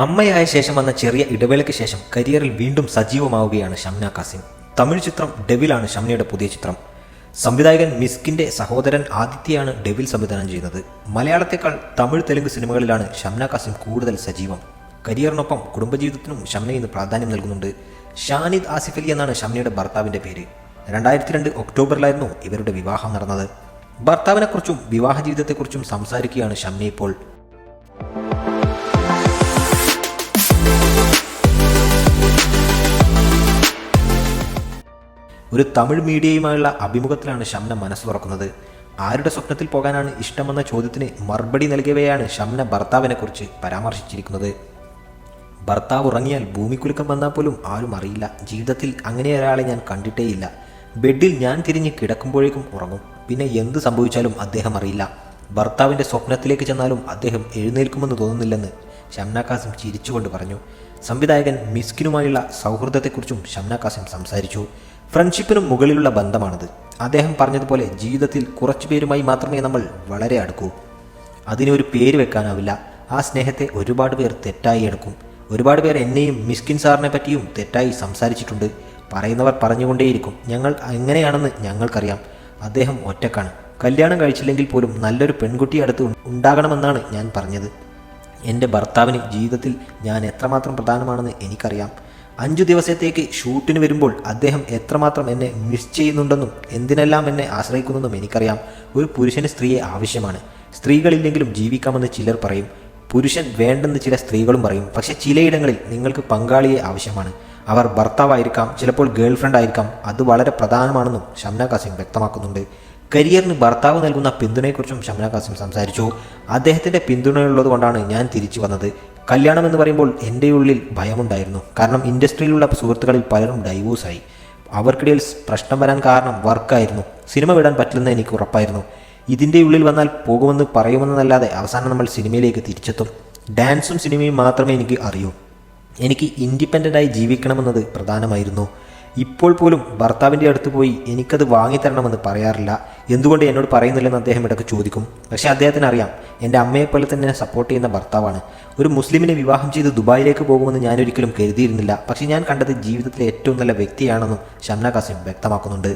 അമ്മയായ ശേഷം വന്ന ചെറിയ ഇടവേളയ്ക്ക് ശേഷം കരിയറിൽ വീണ്ടും സജീവമാവുകയാണ് ഷംന കാസിം. തമിഴ് ചിത്രം ഡെവിലാണ് ഷംനയുടെ പുതിയ ചിത്രം. സംവിധായകൻ മിസ്കിന്റെ സഹോദരൻ ആദിത്യയാണ് ഡെവിൽ സംവിധാനം ചെയ്യുന്നത്. മലയാളത്തെക്കാൾ തമിഴ് തെലുങ്ക് സിനിമകളിലാണ് ഷംന കാസിം കൂടുതൽ സജീവം. കരിയറിനൊപ്പം കുടുംബജീവിതത്തിനും ഷംന ഇന്ന് പ്രാധാന്യം നൽകുന്നുണ്ട്. ഷാനിദ് ആസിഫ് അലി എന്നാണ് ഷംനയുടെ ഭർത്താവിന്റെ പേര്. 2002 ഒക്ടോബറിലായിരുന്നു ഇവരുടെ വിവാഹം നടന്നത്. ഭർത്താവിനെക്കുറിച്ചും വിവാഹ ജീവിതത്തെക്കുറിച്ചും സംസാരിക്കുകയാണ് ഷംന ഇപ്പോൾ. ഒരു തമിഴ് മീഡിയയുമായുള്ള അഭിമുഖത്തിലാണ് ഷംന മനസ്സ് തുറക്കുന്നത്. ആരുടെ സ്വപ്നത്തിൽ പോകാനാണ് ഇഷ്ടമെന്ന ചോദ്യത്തിന് മറുപടി നൽകിയവയാണ് ഷംന ഭർത്താവിനെക്കുറിച്ച് പരാമർശിച്ചിരിക്കുന്നത്. ഭർത്താവ് ഉറങ്ങിയാൽ ഭൂമിക്കുലുക്കം വന്നാൽ പോലും ആരും അറിയില്ല. ജീവിതത്തിൽ അങ്ങനെ ഒരാളെ ഞാൻ കണ്ടിട്ടേയില്ല. ബെഡിൽ ഞാൻ തിരിഞ്ഞ് കിടക്കുമ്പോഴേക്കും ഉറങ്ങും. പിന്നെ എന്ത് സംഭവിച്ചാലും അദ്ദേഹം അറിയില്ല. ഭർത്താവിൻ്റെ സ്വപ്നത്തിലേക്ക് ചെന്നാലും അദ്ദേഹം എഴുന്നേൽക്കുമെന്ന് തോന്നുന്നില്ലെന്ന് ഷംന കാസിം ചിരിച്ചുകൊണ്ട് പറഞ്ഞു. സംവിധായകൻ മിസ്കിനുമായുള്ള സൗഹൃദത്തെക്കുറിച്ചും ഷംന കാസിം സംസാരിച്ചു. ഫ്രണ്ട്ഷിപ്പിനും മുകളിലുള്ള ബന്ധമാണത്. അദ്ദേഹം പറഞ്ഞതുപോലെ ജീവിതത്തിൽ കുറച്ചു പേരുമായി മാത്രമേ നമ്മൾ വളരെ അടുക്കൂ. അതിനൊരു പേര് വെക്കാനാവില്ല. ആ സ്നേഹത്തെ ഒരുപാട് പേർ തെറ്റായി എടുക്കും. ഒരുപാട് പേർ എന്നെയും മിസ്കിൻ സാറിനെ പറ്റിയും തെറ്റായി സംസാരിച്ചിട്ടുണ്ട്. പറയുന്നവർ പറഞ്ഞുകൊണ്ടേയിരിക്കും. ഞങ്ങൾ എങ്ങനെയാണെന്ന് ഞങ്ങൾക്കറിയാം. അദ്ദേഹം ഒറ്റക്കാണ്. കല്യാണം കഴിച്ചില്ലെങ്കിൽ പോലും നല്ലൊരു പെൺകുട്ടി അടുത്ത് ഉണ്ടാകണമെന്നാണ് ഞാൻ പറഞ്ഞത്. എൻ്റെ ഭർത്താവിന് ജീവിതത്തിൽ ഞാൻ എത്രമാത്രം പ്രധാനമാണെന്ന് എനിക്കറിയാം. 5 ദിവസത്തേക്ക് ഷൂട്ടിന് വരുമ്പോൾ അദ്ദേഹം എത്രമാത്രം എന്നെ മിസ് ചെയ്യുന്നുണ്ടെന്നും എന്തിനെല്ലാം എന്നെ ആശ്രയിക്കുന്നെന്നും എനിക്കറിയാം. ഒരു പുരുഷന് സ്ത്രീയെ ആവശ്യമാണ്. സ്ത്രീകളില്ലെങ്കിലും ജീവിക്കാമെന്ന് ചിലർ പറയും. പുരുഷൻ വേണ്ടെന്ന് ചില സ്ത്രീകളും പറയും. പക്ഷേ ചിലയിടങ്ങളിൽ നിങ്ങൾക്ക് പങ്കാളിയെ ആവശ്യമാണ്. അവർ ഭർത്താവായിരിക്കാം, ചിലപ്പോൾ ഗേൾ ഫ്രണ്ട് ആയിരിക്കാം. അത് വളരെ പ്രധാനമാണെന്നും ഷംന കാസിം വ്യക്തമാക്കുന്നുണ്ട്. കരിയറിന് ഭർത്താവ് നൽകുന്ന പിന്തുണയെക്കുറിച്ചും ഷംന കാസിം സംസാരിച്ചു. അദ്ദേഹത്തിൻ്റെ പിന്തുണയുള്ളത് കൊണ്ടാണ് ഞാൻ തിരിച്ചു വന്നത്. കല്യാണം എന്ന് പറയുമ്പോൾ എൻ്റെ ഉള്ളിൽ ഭയമുണ്ടായിരുന്നു. കാരണം ഇൻഡസ്ട്രിയിലുള്ള സുഹൃത്തുക്കളിൽ പലരും ഡൈവോഴ്സായി. അവർക്കിടയിൽ പ്രശ്നം വരാൻ കാരണം വർക്കായിരുന്നു. സിനിമ വിടാൻ പറ്റില്ലെന്ന് എനിക്ക് ഉറപ്പായിരുന്നു. ഇതിൻ്റെ ഉള്ളിൽ വന്നാൽ പോകുമെന്ന് പറയുമെന്നല്ലാതെ അവസാനം നമ്മൾ സിനിമയിലേക്ക് തിരിച്ചെത്തും. ഡാൻസും സിനിമയും മാത്രമേ എനിക്ക് അറിയൂ. എനിക്ക് ഇൻഡിപെൻഡൻ്റായി ജീവിക്കണമെന്നത് പ്രധാനമായിരുന്നു. ഇപ്പോൾ പോലും ഭർത്താവിൻ്റെ അടുത്ത് പോയി എനിക്കത് വാങ്ങിത്തരണമെന്ന് പറയാറില്ല. എന്തുകൊണ്ട് എന്നോട് പറയുന്നില്ലെന്ന് അദ്ദേഹം ഇടയ്ക്ക് ചോദിക്കും. പക്ഷേ അദ്ദേഹത്തിന് അറിയാം, എൻ്റെ അമ്മയെപ്പോലെ തന്നെ സപ്പോർട്ട് ചെയ്യുന്ന ഭർത്താവാണ്. ഒരു മുസ്ലിമിനെ വിവാഹം ചെയ്ത് ദുബായിലേക്ക് പോകുമെന്ന് ഞാനൊരിക്കലും കരുതിയിരുന്നില്ല. പക്ഷേ ഞാൻ കണ്ടത് ജീവിതത്തിലെ ഏറ്റവും നല്ല വ്യക്തിയാണെന്നും ഷംന കാസിം വ്യക്തമാക്കുന്നുണ്ട്.